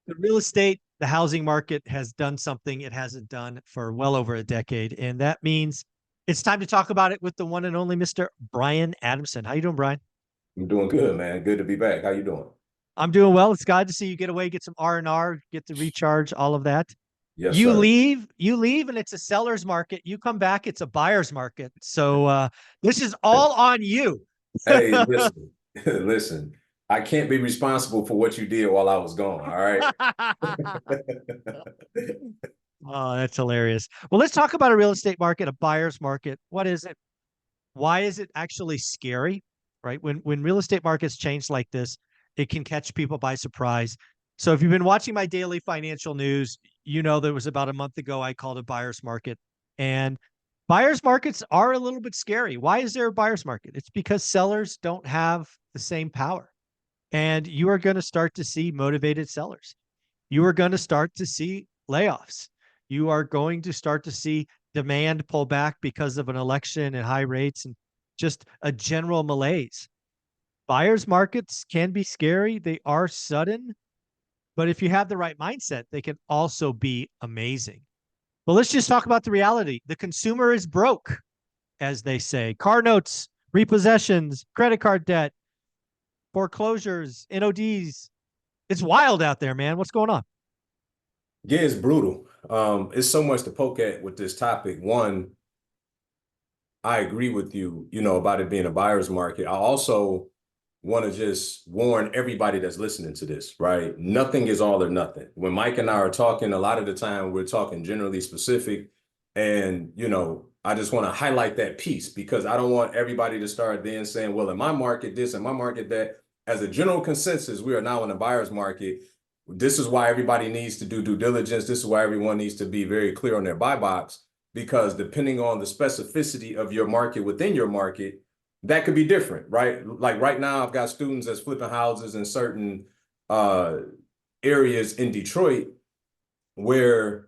The real estate, the housing market has done something it hasn't done for well over a decade. And that means it's time to talk about it with the one and only Mr. Brian Adamson. How you doing, Brian? I'm doing good, man. Good to be back. How you doing? I'm doing well. It's glad to see you get away, get some R&R, get to recharge, all of that. Yes, You sir. leave, you leave, and it's a seller's market. You come back, it's a buyer's market. So this is all on you. Hey, listen, listen. I can't be responsible for what you did while I was gone. All right. Oh, that's hilarious. Well, let's talk about a real estate market, a buyer's market. What is it? Why is it actually scary? Right? When real estate markets change like this, it can catch people by surprise. So if you've been watching my daily financial news, you know there was about a month ago I called a buyer's market. And buyer's markets are a little bit scary. Why is there a buyer's market? It's because sellers don't have the same power. And you are going to start to see motivated sellers. You are going to start to see layoffs. You are going to start to see demand pull back because of an election and high rates and just a general malaise. Buyers markets can be scary. They are sudden, but if you have the right mindset, they can also be amazing. Well, let's just talk about the reality. The consumer is broke, as they say. Car notes, repossessions, credit card debt, foreclosures, NODs. It's wild out there, man. What's going on? Yeah, it's brutal. It's so much to poke at with this topic. One, I agree with you, about it being a buyer's market. I also want to just warn everybody that's listening to this, right? Nothing is all or nothing. When Mike and I are talking, a lot of the time we're talking generally specific. And, I just want to highlight that piece because I don't want everybody to start then saying, well, in my market, this, in my market, that. As a general consensus, we are now in a buyer's market. This is why everybody needs to do due diligence. This is why everyone needs to be very clear on their buy box because depending on the specificity of your market within your market, that could be different, right? Like right now, I've got students that's flipping houses in certain uh, areas in Detroit where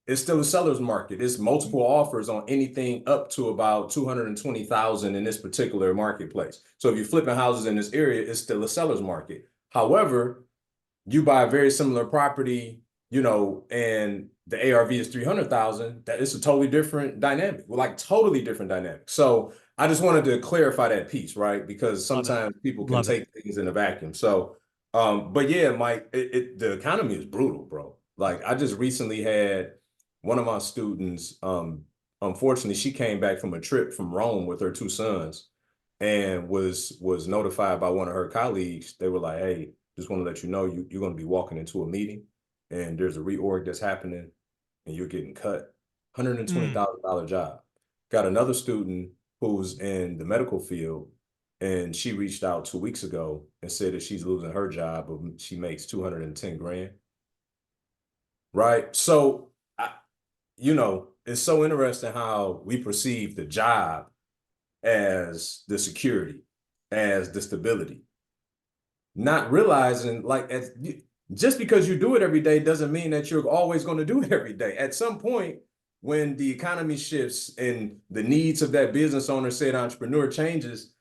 it's still a seller's market. It's multiple offers on anything up to about 220,000 in this particular marketplace. So if you're flipping houses in this area, it's still a seller's market. However, you buy a very similar property, and the ARV is 300,000, that it's a totally different dynamic. Well, like totally different dynamic. So I just wanted to clarify that piece, right? Because Love it. sometimes people can Love it. take things in a vacuum. So, but yeah, Mike, the economy is brutal, bro. Like I just recently had one of my students, unfortunately, she came back from a trip from Rome with her two sons and was notified by one of her colleagues. They were like, hey, just want to let you know you're going to be walking into a meeting and there's a reorg that's happening and you're getting cut. Mm. $120,000 job. Got another student who's in the medical field and she reached out 2 weeks ago and said that she's losing her job, but she makes 210 grand. Right. So, it's so interesting how we perceive the job as the security, as the stability, not realizing like just because you do it every day doesn't mean that you're always going to do it every day. At some point, when the economy shifts and the needs of that business owner, said entrepreneur changes,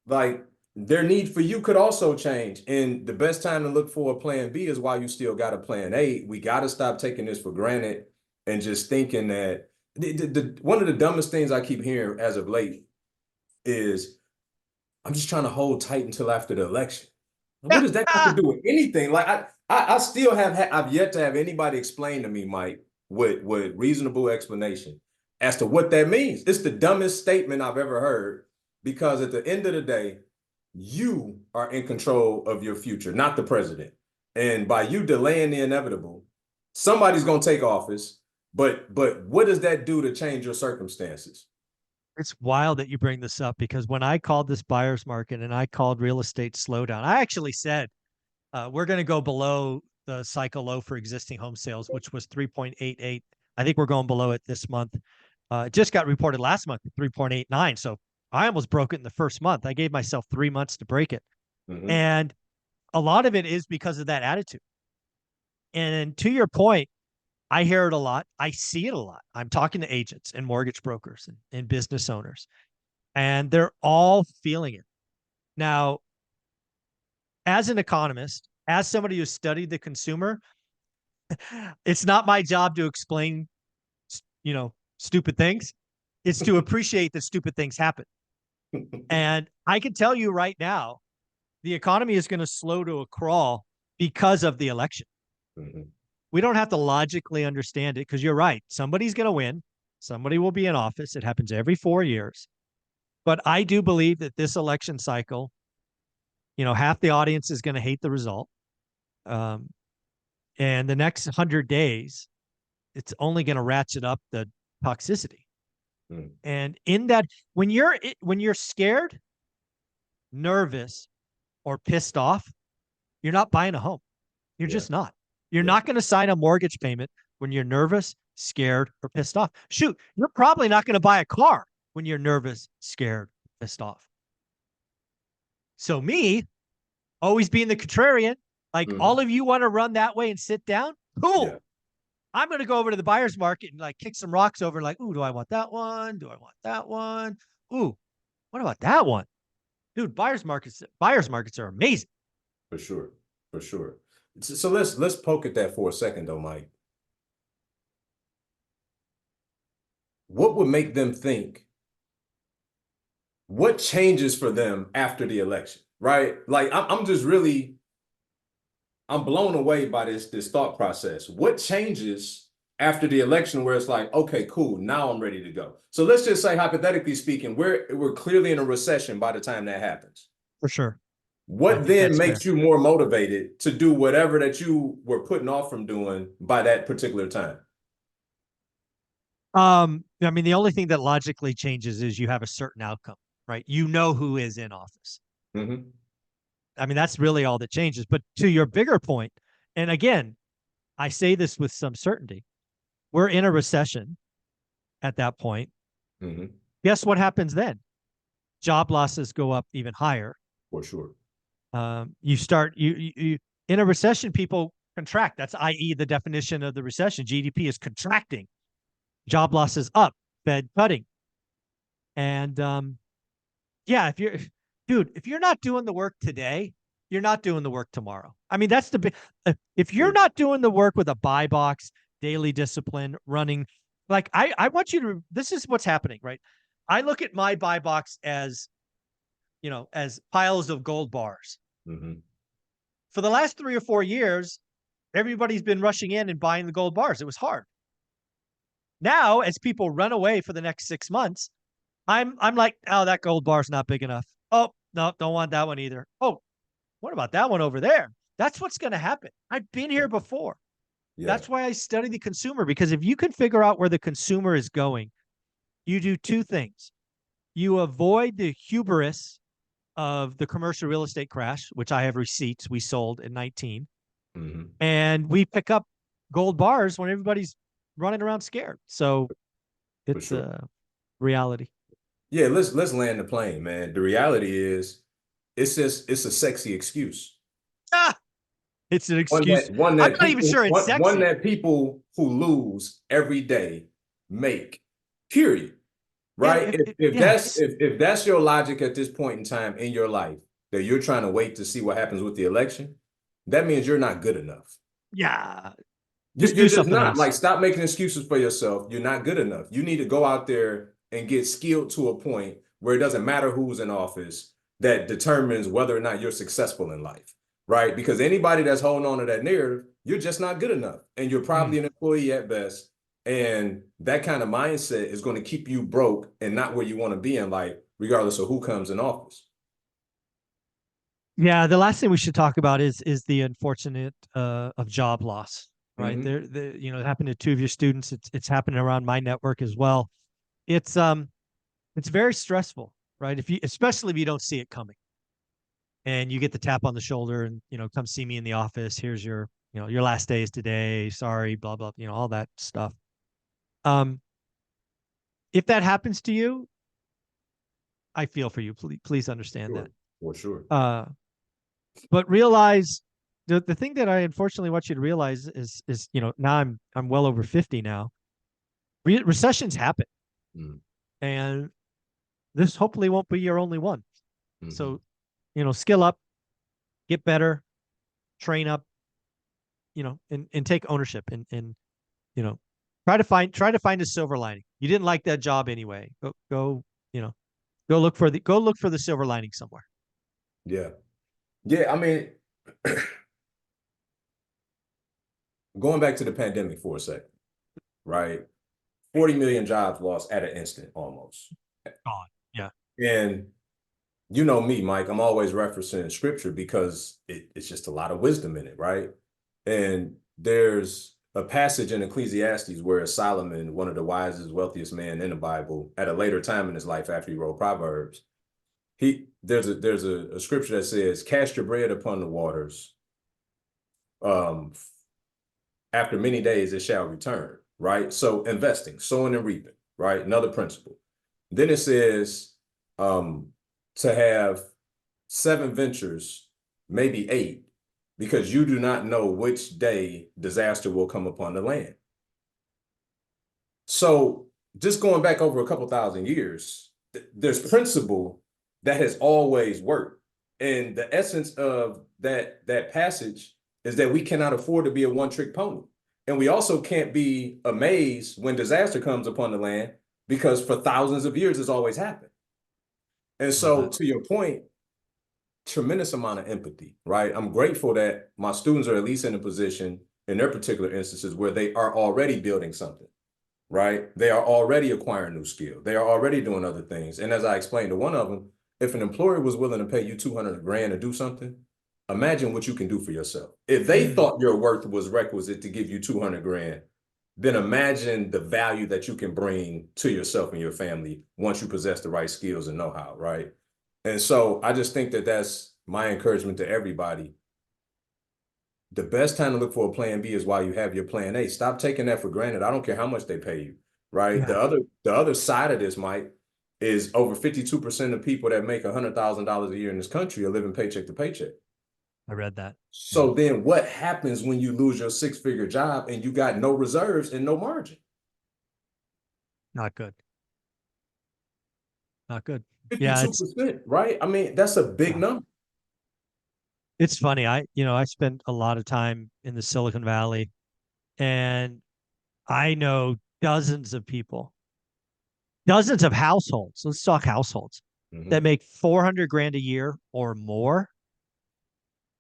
like their need for you could also change. And the best time to look for a plan B is while you still got a plan A. We got to stop taking this for granted and just thinking that one of the dumbest things I keep hearing as of late is I'm just trying to hold tight until after the election. What does that got to do with anything? Like I still I've yet to have anybody explain to me, Mike, with reasonable explanation as to what that means. It's the dumbest statement I've ever heard because at the end of the day, you are in control of your future, not the president. And by you delaying the inevitable, somebody's going to take office. But what does that do to change your circumstances? It's wild that you bring this up because when I called this buyer's market and I called real estate slowdown, I actually said we're going to go below the cycle low for existing home sales, which was 3.88. I think we're going below it this month. It just got reported last month, 3.89. So I almost broke it in the first month. I gave myself 3 months to break it. Mm-hmm. And a lot of it is because of that attitude. And to your point, I hear it a lot. I see it a lot. I'm talking to agents and mortgage brokers and business owners, and they're all feeling it. Now, as an economist, as somebody who studied the consumer, It's not my job to explain, stupid things. It's to appreciate that stupid things happen. And I can tell you right now, the economy is going to slow to a crawl because of the election. Mhm. We don't have to logically understand it because you're right. Somebody's going to win. Somebody will be in office. It happens every 4 years. But I do believe that this election cycle, half the audience is going to hate the result. Um, and the next 100 days, it's only going to ratchet up the toxicity. Mm. And in that, when you're scared, nervous, or pissed off, you're not buying a home. You're Yeah. just not. You're Yeah. not going to sign a mortgage payment when you're nervous, scared, or pissed off. Shoot, you're probably not going to buy a car when you're nervous, scared, pissed off. So me, always being the contrarian, like Mhm. all of you want to run that way and sit down, Yeah. cool. I'm going to go over to the buyer's market and like kick some rocks over, like, ooh, do I want that one? Do I want that one? Ooh, what about that one? Dude, buyer's markets are amazing. For sure. For sure. So let's poke at that for a second though, Mike. What would make them think what changes for them after the election, right? Like I'm just really I'm blown away by this thought process. What changes after the election where it's like, okay, cool, now I'm ready to go. So let's just say, hypothetically speaking, we're clearly in a recession by the time that happens. For sure. I What think then that's fair. makes you more motivated to do whatever that you were putting off from doing by that particular time? I mean, the only thing that logically changes is you have a certain outcome, right? You know who is in office. Mm-hmm. I mean, that's really all that changes. But to your bigger point, and again, I say this with some certainty, we're in a recession at that point. Mm-hmm. Guess what happens then? Job losses go up even higher. For sure. You start you in a recession, people contract. That's i.e. the definition of the recession. GDP is contracting, job losses up, Fed cutting, and yeah, if you're not doing the work today, you're not doing the work tomorrow. I mean, that's the big. If you're True. not doing the work with a buy box, daily discipline, running, like I want you to. This is what's happening, right? I look at my buy box as as piles of gold bars. Mm-hmm. For the last 3 or 4 years, everybody's been rushing in and buying the gold bars. It was hard. Now, as people run away for the next 6 months, I'm like, oh, that gold bar's not big enough. Oh, no, don't want that one either. Oh, what about that one over there? That's what's going to happen. I've been here before. Yeah. That's why I study the consumer, because if you can figure out where the consumer is going, you do two things. You avoid the hubris of the commercial real estate crash, which I have receipts. We sold in 19, Mm-hmm. and we pick up gold bars when everybody's running around scared. So For it's sure. a reality. Yeah, let's land the plane, man. The reality is it's a sexy excuse. Ah, it's an One excuse. that one I'm that not even people sure it's one sexy. that people who lose every day make. Period. Yeah, Right? If yeah, that's if that's your logic at this point in time in your life, that you're trying to wait to see what happens with the election, that means you're not good enough. yeah. You're, Just do you're just something not. else. Like, stop making excuses for yourself. You're not good enough. You need to go out there and get skilled to a point where it doesn't matter who's in office that determines whether or not you're successful in life, right? Because anybody that's holding on to that narrative, you're just not good enough. And you're Mm. probably an employee at best. And that kind of mindset is going to keep you broke and not where you want to be in life, regardless of who comes in office. Yeah, the last thing we should talk about is the unfortunate of job loss. Right Mm-hmm. there, it happened to two of your students. It's happening around my network as well. It's it's very stressful, right? Especially if you don't see it coming, and you get the tap on the shoulder, and come see me in the office. Here's your last day is today. Sorry, blah blah. All that stuff. Um, if that happens to you, I feel for you. Please understand that. Sure. For sure. Uh, but realize the thing that I unfortunately want you to realize is now I'm well over 50 now. Recessions happen, Mm-hmm. and this hopefully won't be your only one. Mm-hmm. So skill up, get better, train up, and take ownership and you know, try to find a silver lining. You didn't like that job anyway. You know, go look for the silver lining somewhere. Yeah. Yeah. I mean, going back to the pandemic for a second, right? 40 million jobs lost at an instant almost. God. Yeah. And you know me, Mike, I'm always referencing scripture because it's just a lot of wisdom in it, right? And there's a passage in Ecclesiastes where Solomon, one of the wisest, wealthiest men in the Bible, at a later time in his life after he wrote Proverbs, there's a scripture that says, "Cast your bread upon the waters. Um, after many days it shall return." Right? So investing, sowing and reaping, right? Another principle. Then it says to have 7 ventures, maybe 8, because you do not know which day disaster will come upon the land. So just going back over a couple thousand years, there's principle that has always worked. And the essence of that passage is that we cannot afford to be a one-trick pony. And we also can't be amazed when disaster comes upon the land because for thousands of years it's always happened. And Love so that. to your point, tremendous amount of empathy, right? I'm grateful that my students are at least in a position in their particular instances where they are already building something, right? They are already acquiring new skill. They are already doing other things. And as I explained to one of them, if an employer was willing to pay you 200 grand to do something, imagine what you can do for yourself. If they thought your worth was requisite to give you 200 grand, then imagine the value that you can bring to yourself and your family once you possess the right skills and know-how, right? And so I just think that that's my encouragement to everybody. The best time to look for a plan B is while you have your plan A. Stop taking that for granted. I don't care how much they pay you, right? Yeah. The other side of this, Mike, is over 52% of people that make $100,000 a year in this country are living paycheck to paycheck. I read that. Yeah. So then what happens when you lose your 6-figure job and you got no reserves and no margin? Not good. Not good. Yeah, 52%, right? I mean, that's a big yeah. number. It's funny. I spent a lot of time in the Silicon Valley, and I know dozens of people, dozens of households. Let's talk households that Mm-hmm. make 400 grand a year or more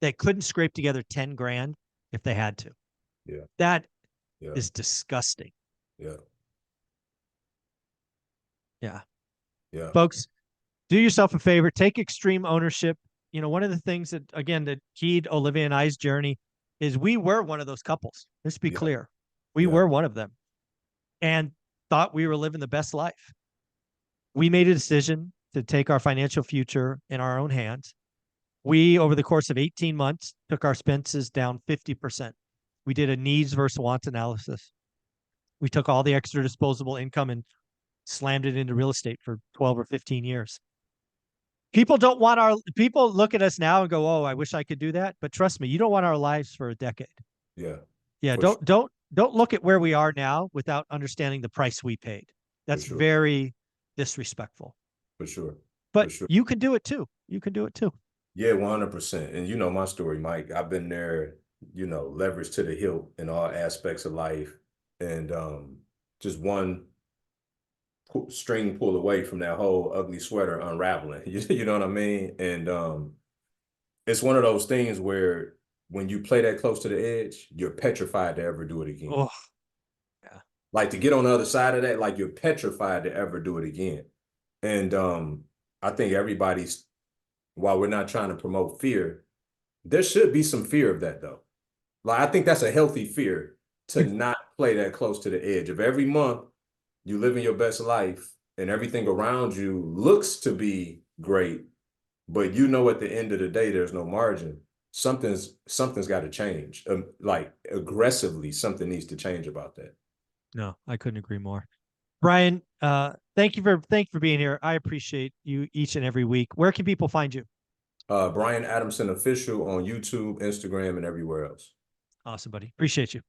that couldn't scrape together 10 grand if they had to. Yeah, That yeah, is disgusting. yeah, Yeah. yeah, Folks, do yourself a favor, take extreme ownership. One of the things that, again, that keyed Olivia and I's journey is we were one of those couples. Let's be yeah, clear. We yeah, were one of them and thought we were living the best life. We made a decision to take our financial future in our own hands. We, over the course of 18 months, took our expenses down 50%. We did a needs versus wants analysis. We took all the extra disposable income and slammed it into real estate for 12 or 15 years. People look at us now and go, "Oh, I wish I could do that." But trust me, you don't want our lives for a decade. yeah, Yeah, for sure, don't look at where we are now without understanding the price we paid. for That's sure, very disrespectful. for sure, for But sure. you can do it too. You can do it too. Yeah, 100%. And you know my story, Mike. I've been there, leveraged to the hilt in all aspects of life. And just one string pull away from that whole ugly sweater unraveling. You know what I mean? And it's one of those things where when you play that close to the edge, you're petrified to ever do it again. Oh, yeah. Like to get on the other side of that, like you're petrified to ever do it again. And I think everybody's, while we're not trying to promote fear, there should be some fear of that though. Like I think that's a healthy fear to not play that close to the edge. If every month you living your best life and everything around you looks to be great, but at the end of the day there's no margin, something's got to change. Like aggressively, something needs to change about that. No, I couldn't agree more. Brian, thank you for being here. I appreciate you each and every week. Where can people find you? Brian Adamson Official on YouTube, Instagram, and everywhere else. Awesome, buddy. Appreciate you.